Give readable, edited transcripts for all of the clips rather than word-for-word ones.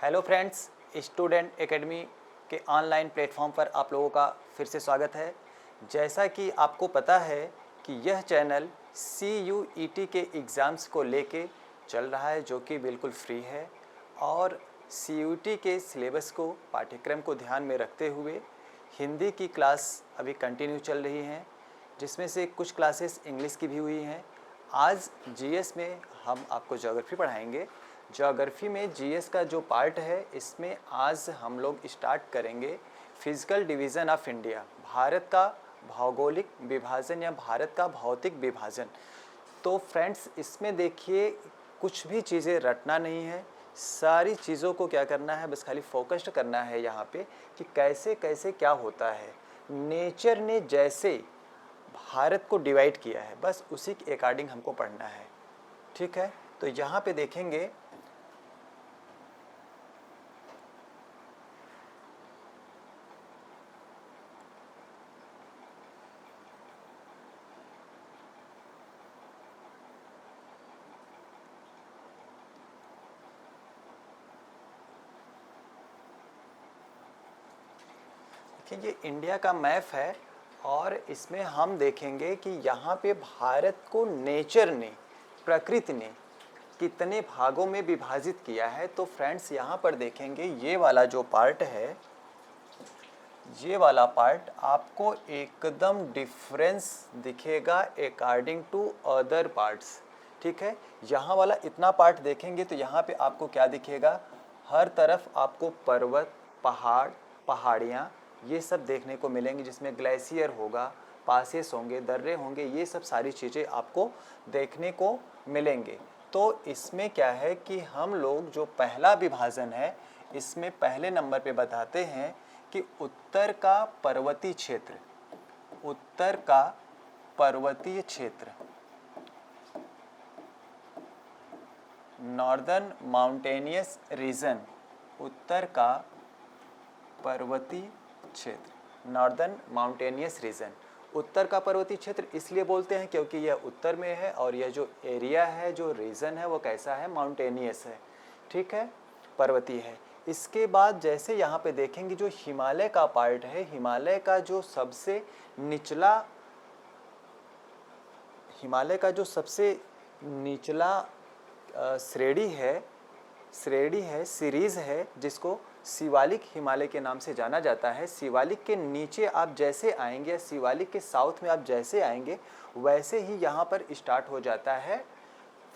Hello friends, student academy के online platform पर आप लोगों का फिर से स्वागत है। जैसा कि आपको पता है कि यह चैनल CUET के एग्ज़ाम्स को लेके चल रहा है, जो कि बिल्कुल फ्री है और CUET के सिलेबस को, पाठ्यक्रम को ध्यान में रखते हुए हिंदी की क्लास अभी कंटिन्यू चल रही हैं, जिसमें से कुछ क्लासेस इंग्लिश की भी हुई हैं। आज जीएस में हम आपको ज्योग्राफी पढ़ाएंगे। ज्योग्राफी में जीएस का जो पार्ट है, इसमें आज हम लोग स्टार्ट करेंगे physical division of India, Bharat का भौगोलिक विभाजन या भारत का भौतिक विभाजन। तो फ्रेंड्स, इसमें देखिए कुछ भी चीज़ें रटना नहीं है, सारी चीज़ों को क्या करना है, बस खाली फोकस्ड करना है यहाँ पे कि कैसे कैसे क्या होता है। नेचर ने जैसे भारत को डिवाइड किया है, बस उसी के अकॉर्डिंग हमको पढ़ना है। ठीक है, तो यहाँ पे देखेंगे कि ये इंडिया का मैप है और इसमें हम देखेंगे कि यहाँ पे भारत को नेचर ने, प्रकृति ने कितने भागों में विभाजित किया है। तो फ्रेंड्स, यहाँ पर देखेंगे ये वाला जो पार्ट है, ये वाला पार्ट आपको एकदम डिफरेंस दिखेगा अकॉर्डिंग टू अदर पार्ट्स। ठीक है, यहाँ वाला इतना पार्ट देखेंगे तो यहाँ पे आपको क्या दिखेगा, हर तरफ आपको पर्वत, पहाड़, पहाड़ियाँ ये सब देखने को मिलेंगे, जिसमें ग्लेशियर होगा, पासेस होंगे, दर्रे होंगे, ये सब सारी चीज़ें आपको देखने को मिलेंगे। तो इसमें क्या है कि हम लोग जो पहला विभाजन है, इसमें पहले नंबर पे बताते हैं कि उत्तर का पर्वतीय क्षेत्र, उत्तर का पर्वतीय क्षेत्र, नॉर्दर्न माउंटेनियस रीजन, उत्तर का पर्वतीय क्षेत्र, नॉर्दर्न माउंटेनियस रीजन। उत्तर का पर्वतीय क्षेत्र इसलिए बोलते हैं क्योंकि यह उत्तर में है और यह जो एरिया है, जो रीजन है, वो कैसा है, माउंटेनियस है। ठीक है, पर्वतीय है। इसके बाद जैसे यहाँ पे देखेंगे जो हिमालय का पार्ट है, हिमालय का जो सबसे निचला, हिमालय का जो सबसे निचला श्रेणी है, सीरीज़ है, जिसको शिवालिक हिमालय के नाम से जाना जाता है। शिवालिक के नीचे आप जैसे आएंगे, शिवालिक के साउथ में आप जैसे आएंगे, वैसे ही यहाँ पर स्टार्ट हो जाता है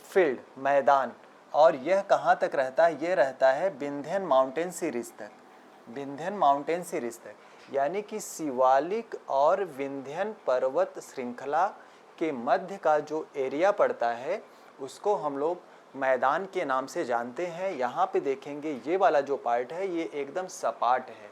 फील्ड, मैदान। और यह कहाँ तक रहता है, ये रहता है विंध्यन माउंटेन सीरीज तक, विंध्यन माउंटेन सीरीज तक। यानी कि शिवालिक और विंध्यन पर्वत श्रृंखला के मध्य का जो एरिया पड़ता है, उसको हम लोग मैदान के नाम से जानते हैं। यहाँ पे देखेंगे ये वाला जो पार्ट है, ये एकदम सपाट है,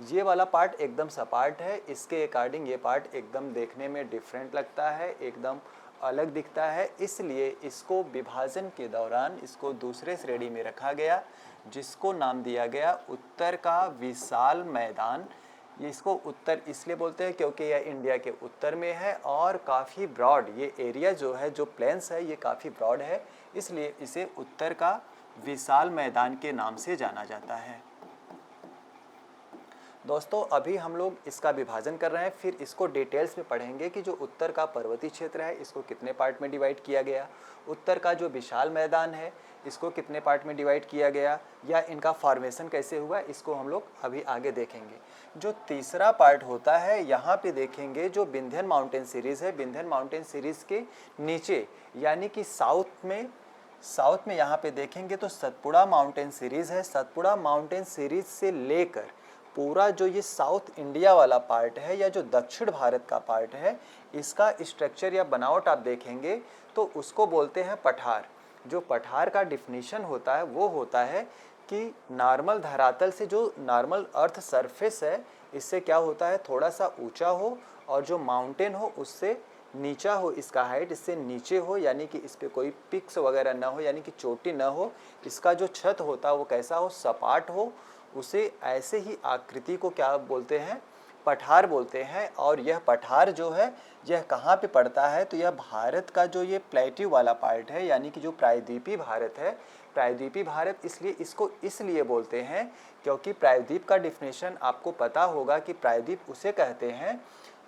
ये वाला पार्ट एकदम सपाट है। इसके अकॉर्डिंग ये पार्ट एकदम देखने में डिफरेंट लगता है, एकदम अलग दिखता है। इसलिए इसको विभाजन के दौरान इसको दूसरे श्रेणी में रखा गया, जिसको नाम दिया गया उत्तर का विशाल मैदान। इसको उत्तर इसलिए बोलते हैं क्योंकि यह इंडिया के उत्तर में है और काफ़ी ब्रॉड, ये एरिया जो है, जो प्लेन्स है, ये काफ़ी ब्रॉड है, इसलिए इसे उत्तर का विशाल मैदान के नाम से जाना जाता है। दोस्तों, अभी हम लोग इसका विभाजन कर रहे हैं, फिर इसको डिटेल्स में पढ़ेंगे कि जो उत्तर का पर्वतीय क्षेत्र है, इसको कितने पार्ट में डिवाइड किया गया, उत्तर का जो विशाल मैदान है, इसको कितने पार्ट में डिवाइड किया गया, या इनका फॉर्मेशन कैसे हुआ, इसको हम लोग अभी आगे देखेंगे। जो तीसरा पार्ट होता है, यहाँ पे देखेंगे जो विंध्यन माउंटेन सीरीज़ है, विंध्यन माउंटेन सीरीज़ के नीचे यानी कि साउथ में यहाँ पे देखेंगे तो सतपुड़ा माउंटेन सीरीज़ है। सतपुड़ा माउंटेन सीरीज़ से लेकर पूरा जो ये साउथ इंडिया वाला पार्ट है, या जो दक्षिण भारत का पार्ट है, इसका स्ट्रक्चर या बनावट आप देखेंगे तो उसको बोलते हैं पठार। जो पठार का डिफिनीशन होता है, वो होता है कि नॉर्मल धरातल से, जो नॉर्मल अर्थ सरफेस है, इससे क्या होता है, थोड़ा सा ऊंचा हो, और जो माउंटेन हो उससे नीचा हो, इसका हाइट इससे नीचे हो, यानी कि इस पर कोई पिक्स वगैरह ना हो, यानी कि चोटी ना हो। इसका जो छत होता है वो कैसा हो, सपाट हो। उसे ऐसे ही आकृति को क्या बोलते हैं, पठार बोलते हैं। और यह पठार जो है, यह कहाँ पे पड़ता है, तो यह भारत का जो ये प्लेट्यू वाला पार्ट है, यानी कि जो प्रायद्वीपीय भारत है, प्रायद्वीपीय भारत इसलिए इसको इसलिए बोलते हैं क्योंकि प्रायद्वीप का डिफिनेशन आपको पता होगा कि प्रायद्वीप उसे कहते हैं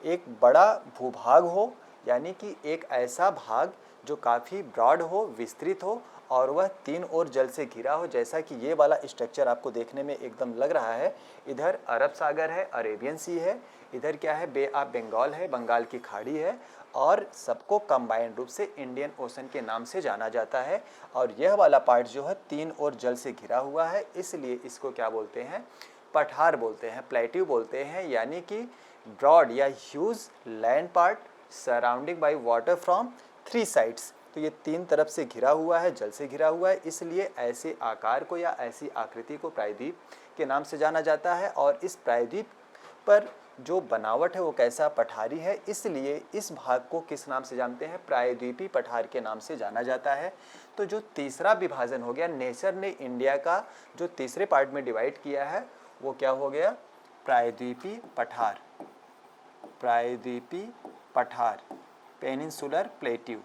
एक बड़ा भूभाग हो, यानी कि एक ऐसा भाग जो काफ़ी ब्रॉड हो, विस्तृत हो और वह तीन ओर जल से घिरा हो, जैसा कि ये वाला स्ट्रक्चर आपको देखने में एकदम लग रहा है। इधर अरब सागर है, अरेबियन सी है, इधर क्या है, बे ऑफ बंगाल है, बंगाल की खाड़ी है और सबको कंबाइंड रूप से इंडियन ओशन के नाम से जाना जाता है। और यह वाला पार्ट जो है तीन ओर जल से घिरा हुआ है, इसलिए इसको क्या बोलते हैं, पठार बोलते हैं, प्लेट्यू बोलते हैं, यानी कि ब्रॉड या huge land part surrounding by water from three sides. तो ये तीन तरफ से घिरा हुआ है, जल से घिरा हुआ है, इसलिए ऐसे आकार को या ऐसी आकृति को प्रायद्वीप के नाम से जाना जाता है। और इस प्रायद्वीप पर जो बनावट है वो कैसा, पठारी है, इसलिए इस भाग को किस नाम से जानते हैं, प्रायद्वीपीय पठार के नाम से जाना जाता है। तो जो तीसरा विभाजन हो गया, नेचर ने इंडिया का जो तीसरे पार्ट में डिवाइड किया है वो क्या हो गया, प्रायद्वीपीय पठार, प्रायद्वीपीय पठार, पेनिनसुलर प्लेट्यू,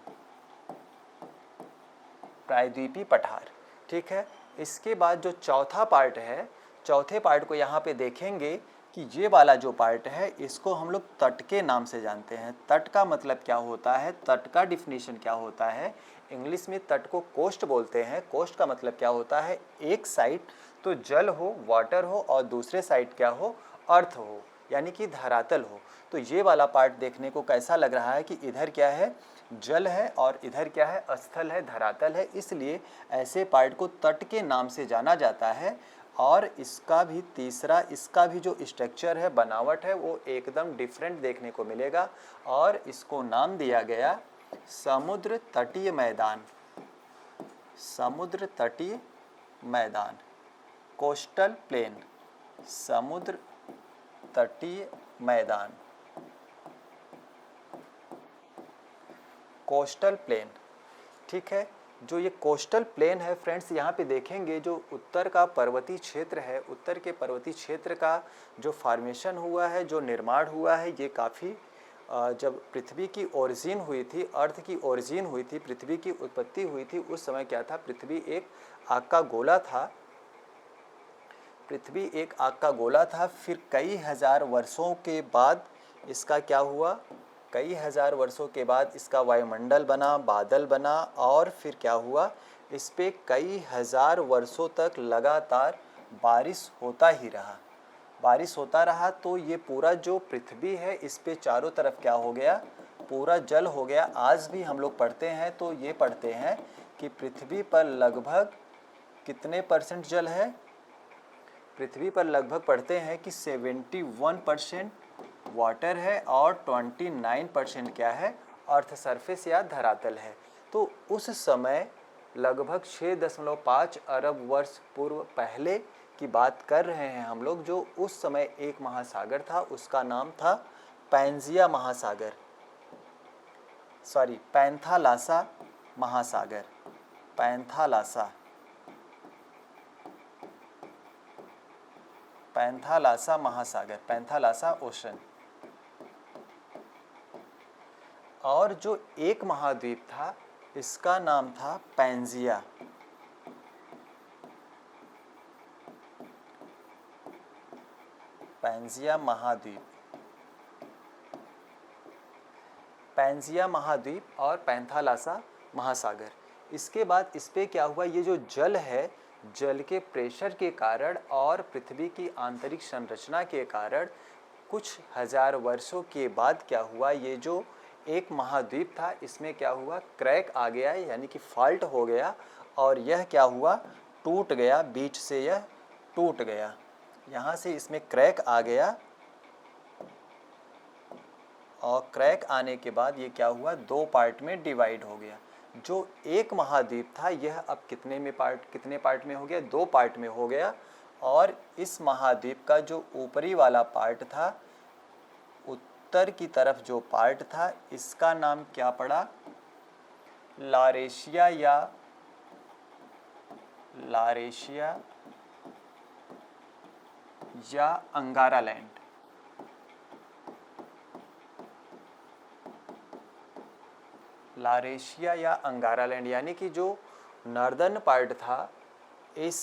प्रायद्वीपीय पठार। ठीक है, इसके बाद जो चौथा पार्ट है, चौथे पार्ट को यहाँ पे देखेंगे कि ये वाला जो पार्ट है इसको हम लोग तट के नाम से जानते हैं। तट का मतलब क्या होता है, तट का डिफिनीशन क्या होता है, इंग्लिश में तट को कोस्ट बोलते हैं। कोस्ट का मतलब क्या होता है, एक साइड तो जल हो, वाटर हो और दूसरे साइड क्या हो, अर्थ हो, यानी कि धरातल हो। तो ये वाला पार्ट देखने को कैसा लग रहा है कि इधर क्या है, जल है और इधर क्या है, स्थल है, धरातल है, इसलिए ऐसे पार्ट को तट के नाम से जाना जाता है। और इसका भी तीसरा, इसका भी जो स्ट्रक्चर है, बनावट है, वो एकदम डिफरेंट देखने को मिलेगा और इसको नाम दिया गया समुद्र तटीय मैदान, समुद्र तटीय मैदान, कोस्टल प्लेन, समुद्र तटीय मैदान, कोस्टल प्लेन। ठीक है, जो ये कोस्टल प्लेन है फ्रेंड्स, यहाँ पे देखेंगे जो उत्तर का पर्वतीय क्षेत्र है, उत्तर के पर्वतीय क्षेत्र का जो फॉर्मेशन हुआ है, जो निर्माण हुआ है, ये काफ़ी जब पृथ्वी की ओरिजिन हुई थी, अर्थ की ओरिजिन हुई थी, पृथ्वी की उत्पत्ति हुई थी, उस समय क्या था, पृथ्वी एक आग का गोला था, पृथ्वी एक आग का गोला था। फिर कई हजार वर्षों के बाद इसका क्या हुआ, कई हजार वर्षों के बाद इसका वायुमंडल बना, बादल बना और फिर क्या हुआ, इस पे कई हजार वर्षों तक लगातार बारिश होता ही रहा, बारिश होता रहा। तो ये पूरा जो पृथ्वी है इस पे चारों तरफ क्या हो गया, पूरा जल हो गया। आज भी हम लोग पढ़ते हैं तो ये पढ़ते हैं कि पृथ्वी पर लगभग कितने परसेंट जल है, पृथ्वी पर लगभग पढ़ते हैं कि 71% वाटर है और 29% क्या है, अर्थ सरफेस या धरातल है। तो उस समय लगभग 6.5 अरब वर्ष पूर्व पहले की बात कर रहे हैं हम लोग, जो उस समय एक महासागर था, उसका नाम था पैंजिया महासागर, सॉरी पैंथालासा महासागर, पैंथालासा, पैंथालासा महासागर, पैंथालासा ओशन। और जो एक महाद्वीप था इसका नाम था पैंजिया, पैंजिया महाद्वीप, पैंजिया महाद्वीप और पैंथालासा महासागर। इसके बाद इस पे क्या हुआ, ये जो जल है, जल के प्रेशर के कारण और पृथ्वी की आंतरिक संरचना के कारण कुछ हजार वर्षों के बाद क्या हुआ, ये जो एक महाद्वीप था इसमें क्या हुआ, क्रैक आ गया, यानी कि फॉल्ट हो गया और यह क्या हुआ, टूट गया, बीच से यह टूट गया, यहाँ से इसमें क्रैक आ गया और क्रैक आने के बाद ये क्या हुआ, दो पार्ट में डिवाइड हो गया। जो एक महाद्वीप था यह अब कितने पार्ट में हो गया, दो पार्ट में हो गया। और इस महाद्वीप का जो ऊपरी वाला पार्ट था, उत्तर की तरफ जो पार्ट था, इसका नाम क्या पड़ा, लारेशिया या अंगारा लैंड, लारेशिया या अंगारा लैंड, यानी कि जो नॉर्दर्न पार्ट था इस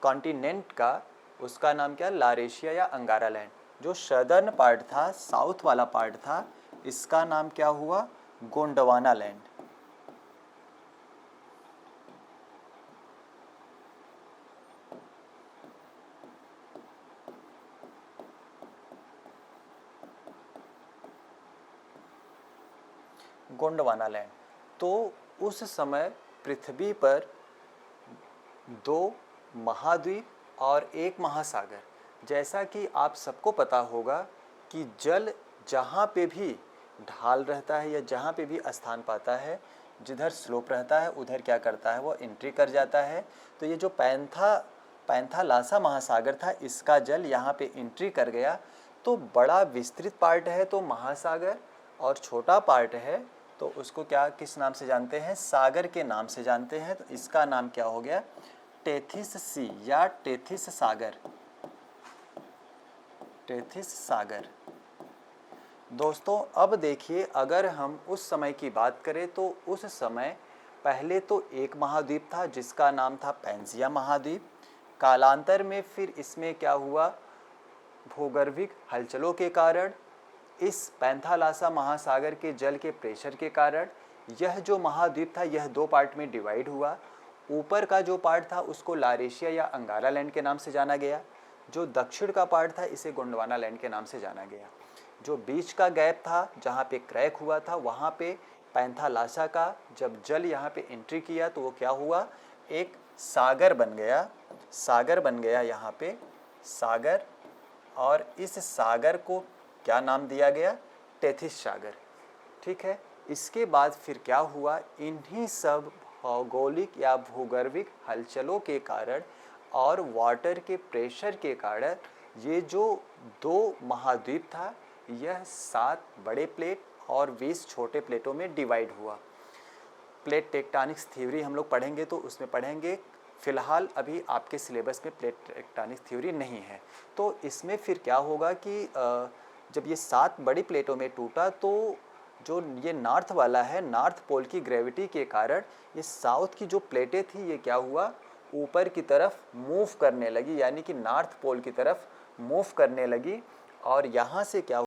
कॉन्टिनेंट का, उसका नाम क्या, लारेशिया या अंगारा लैंड। जो सदर्न पार्ट था, साउथ वाला पार्ट था, इसका नाम क्या हुआ, गोंडवाना लैंड। गोंडवाना लैंड। तो उस समय पृथ्वी पर 2 महाद्वीप और 1 महासागर। जैसा कि आप सबको पता होगा कि जल जहाँ पे भी ढाल रहता है या जहाँ पे भी स्थान पाता है, जिधर स्लोप रहता है उधर क्या करता है, वो एंट्री कर जाता है। तो ये जो पैंथालासा महासागर था, इसका जल यहाँ पे एंट्री कर गया। तो बड़ा विस्तृत पार्ट है तो महासागर, और छोटा पार्ट है तो उसको क्या, किस नाम से जानते हैं, सागर के नाम से जानते हैं। तो इसका नाम क्या हो गया, टेथिस सी या टेथिस सागर। टेथिस सागर। दोस्तों अब देखिए, अगर हम उस समय की बात करें तो उस समय पहले तो एक महाद्वीप था जिसका नाम था पैंजिया महाद्वीप। कालांतर में फिर इसमें क्या हुआ, भूगर्भिक हलचलों के कारण, इस पैंथालासा महासागर के जल के प्रेशर के कारण यह जो महाद्वीप था यह 2 पार्ट में डिवाइड हुआ। ऊपर का जो पार्ट था उसको लारेशिया या अंगारा लैंड के नाम से जाना गया। जो दक्षिण का पार्ट था इसे गोंडवाना लैंड के नाम से जाना गया। जो बीच का गैप था जहाँ पे क्रैक हुआ था, वहाँ पे पैंथालासा का जब जल यहाँ पे एंट्री किया तो वो क्या हुआ, एक सागर बन गया। सागर बन गया यहाँ पे, सागर। और इस सागर को क्या नाम दिया गया, टेथिस सागर। ठीक है। इसके बाद फिर क्या हुआ, इन्हीं सब भौगोलिक या भूगर्भिक हलचलों के कारण और वाटर के प्रेशर के कारण ये जो 2 महाद्वीप था यह 7 बड़े प्लेट और 20 छोटे प्लेटों में डिवाइड हुआ। प्लेट टेक्टोनिक्स थ्योरी हम लोग पढ़ेंगे तो उसमें पढ़ेंगे, फिलहाल अभी आपके सिलेबस में प्लेट टेक्टोनिक्स थ्योरी नहीं है। तो इसमें फिर क्या होगा कि जब ये 7 बड़ी प्लेटों में टूटा तो जो ये नॉर्थ वाला है, नॉर्थ पोल की ग्रेविटी के कारण ये साउथ की जो प्लेटें थी ये क्या हुआ, ऊपर की तरफ मूव करने लगी, यानी कि नॉर्थ पोल की तरफ मूव करने लगी। और यहाँ से क्या